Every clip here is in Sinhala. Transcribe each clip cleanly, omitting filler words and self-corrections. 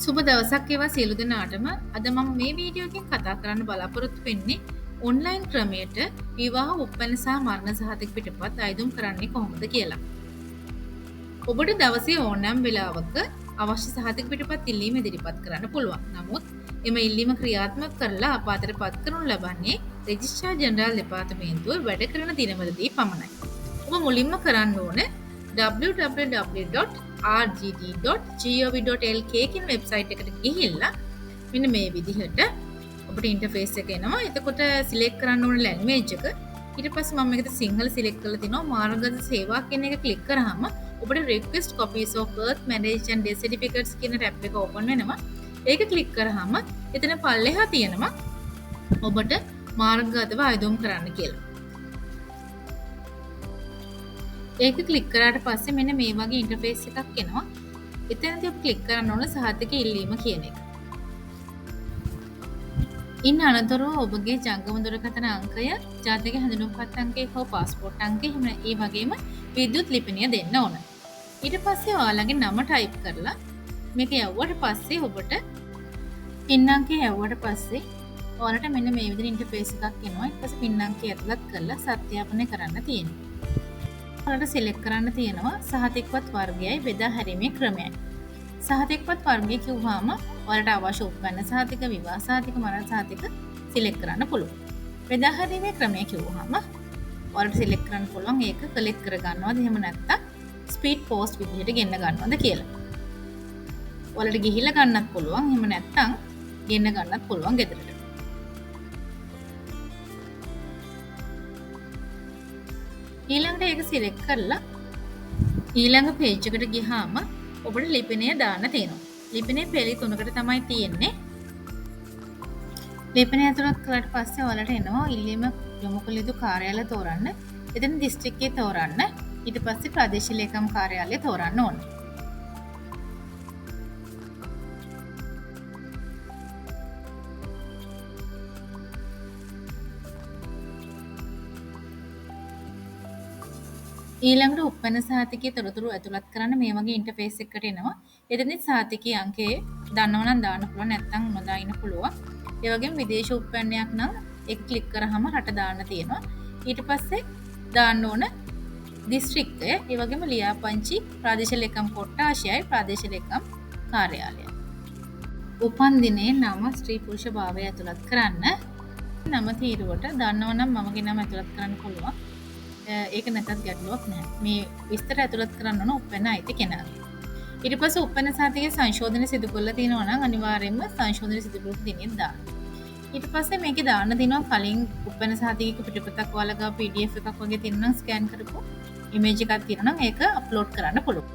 සුබ දවසක් ඒවා සියලු දෙනාටම. අද මම මේ වීඩියෝ එකෙන් කතා කරන්න බලාපොරොත්තු වෙන්නේ ඔන්ලයින් ක්‍රමයට විවාහ උප්පැන්න සහ මරණ සහතික පිටපත් අයදුම් කරන්නේ කොහොමද කියලා. ඔබට දවසේ ඕනෑම වෙලාවක අවශ්‍ය සහතික පිටපත් ඉල්ලීම ඉදිරිපත් කරන්න පුළුවන්. නමුත් එම ඉල්ලීම ක්‍රියාත්මක කරලා අප අතට පත් කරනු ලබන්නේ රෙජිස්ට්‍රාර් ජෙනරාල් දෙපාර්තමේන්තුව වැඩ කරන දිනවලදී පමණයි. ඔබ මුලින්ම කරන්න ඕන www.rgd.gov.lk කින් වෙබ්සයිට් එකට ගිහිල්ලා මෙන්න මේ විදිහට ඔබට ඉන්ටර්ෆේස් එක එනවා. එතකොට සිලෙක්ට් කරන්න ඕන ලැන්ග්වේජ් එක. ඊට පස්සේ මම මේකට සිංහල සිලෙක්ට් කරලා තිනවා. මාර්ගගත සේවා කියන එක ක්ලික් කරාම ඔබට request copies of birth, marriage and death certificates කියන ටැබ් එක ඕපන් වෙනවා. ඒක ක්ලික් කරාම එතන පල්ලෙහා තියෙනවා ඔබට මාර්ගගතව අයදුම් කරන්න කියලා. ඒක ක්ලික් කරාට පස්සේ මෙන්න මේ වගේ ඉන්ටර්ෆේස් එකක් එනවා. එතනදී ඔබ ක්ලික් කරන්න ඕන සහතික ඉල්ලීම කියන එක. ඉන් අනතුරුව ඔබගේ ජංගම දුරකථන අංකය, ජාතික හැඳුනුම්පත් අංකය හෝ පාස්පෝර්ට් අංකය එහෙම ඒ වගේම විද්‍යුත් ලිපිනය දෙන්න ඕන. ඊට පස්සේ ඔයාලගේ නම ටයිප් කරලා මේක යවුවට පස්සේ ඔබට පින් අංකය යවුවට පස්සේ ඔයාලට මෙන්න මේ විදිහට ඉන්ටර්ෆේස් එකක් එනවා. ඊට පස්සේ පින් අංකය ඇතුළත් කරලා සත්‍යාපනය කරන්න තියෙනවා. ඔයාලට සිලෙක්ට් කරන්න තියෙනවා සහතිකපත් වර්ගයයි බෙදා හැරීමේ ක්‍රමයයි. සහතිකපත් වර්ගය කිව්වහම ඔයාලට අවශ්‍ය උප්පන්න සහතික, විවාහ සහතික, මරණ සහතික සිලෙක්ට් කරන්න පුළුවන්. බෙදා හැරීමේ ක්‍රමය කිව්වහම ඔයාලට සිලෙක්ට් කරන්න පුළුවන් ඒක කලෙක්ට් කර ගන්නවද එහෙම නැත්නම් ස්පීඩ් පෝස්ට් විදිහට ගෙන්න ගන්නවද කියලා. ඔයාලට ගිහිල්ලා ගන්නත් පුළුවන්. එහෙම නැත්නම් ගෙන්න ගන්නත් පුළුවන් ගෙදරට. ඊළඟට ඒක සිලෙක්ට් කරලා ඊළඟ පේජ් එකට ගියාම ඔබට ලිපිනය දාන්න තියෙනවා. ලිපිනය පෙළි 3කට තමයි තියෙන්නේ. ලිපිනය ඇතුළත් කළාට පස්සේ ඔයාලට එනවා ඉල්ලීම යොමු කළ යුතු කාර්යාලය තෝරන්න. එතන දිස්ත්‍රික්කය තෝරන්න. ඊට පස්සේ ප්‍රදේශීය ලේකම් කාර්යාලය තෝරන්න ඕන. ඊළඟට උප්පන්න සහතිකයේ තොරතුරු ඇතුළත් කරන්න මේ වගේ ඉන්ටර්ෆේස් එකකට එනවා. එතනදි සහතිකයේ අංකය දන්නව නම් දාන්න පුළුවන්, නැත්නම් නොදාන්න පුළුවන්. ඒ වගේම විදේශ උප්පන්නයක් නම් ඒක ක්ලික් කරාම රට දාන්න තියෙනවා. ඊට පස්සේ දාන්න ඕන දිස්ත්‍රික්කය, ඒ වගේම ලියාපදිංචි, ප්‍රාදේශීය ලේකම් කොට්ටාශයයි, ප්‍රාදේශීය ලේකම් කාර්යාලයයි. උපන් දිනේ නම ස්ත්‍රී පුරුෂ භාවය ඇතුළත් කරන්න. නම තීරුවට දන්නව නම් මමගේ නම ඇතුළත් කරන්න පුළුවන්. ඒක නැතත් ගැටලුවක් නැහැ. මේ විස්තර ඇතුළත් කරන්න ඕන උප්පැන්න අයිති කෙනාගේ. ඊට පස්සේ උප්පැන්න සහතිකයේ සංශෝධන සිදු කරලා තියෙනවා නම් අනිවාර්යයෙන්ම සංශෝධන සිදු කරපු දිනේ දාන්න. ඊට පස්සේ මේකේ දාන්න දෙනවා කලින් උප්පැන්න සහතිකයක පිටපතක් ඔයාලා ගාව PDF එකක් වගේ තියෙනවා නම් ස්කෑන් කරපු ඉමේජ් එකක් තියෙනවා නම් ඒක අප්ලෝඩ් කරන්න පුළුවන්.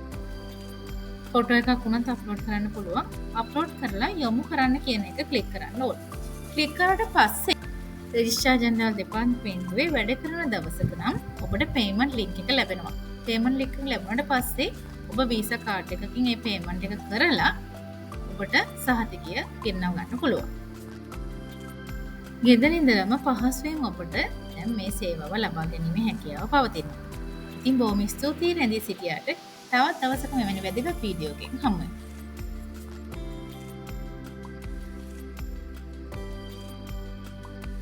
ෆොටෝ එකක් වුණත් අප්ලෝඩ් කරන්න පුළුවන්. අප්ලෝඩ් කරලා යොමු කරන්න කියන එක ක්ලික් කරන්න ඕන. ක්ලික් කරාට පස්සේ රෙජිස්ට්‍රාර් ජෙනරාල් දෙපාර්තමේන්තුවේ වැඩ කරන දවසක නම් ඔබට පේමන්ට් ලින්ක් එක ලැබෙනවා. පේමන්ට් ලින්ක් එක ලැබුණාට පස්සේ ඔබ වීසා කාඩ් එකකින් ඒ පේමන්ට් එක කරලා ඔබට සහතිකය ගෙන්නව ගන්න පුළුවන්. ගෙදර ඉඳලම පහසුවෙන් ඔබට දැන් මේ සේවාව ලබා ගැනීමේ හැකියාව පවතිනවා. ඉතින් බොහොම ස්තුතියි රැඳී සිටියාට. තවත් දවසක මෙවැනි වැදගත් වීඩියෝ එකකින් හමු වෙමු.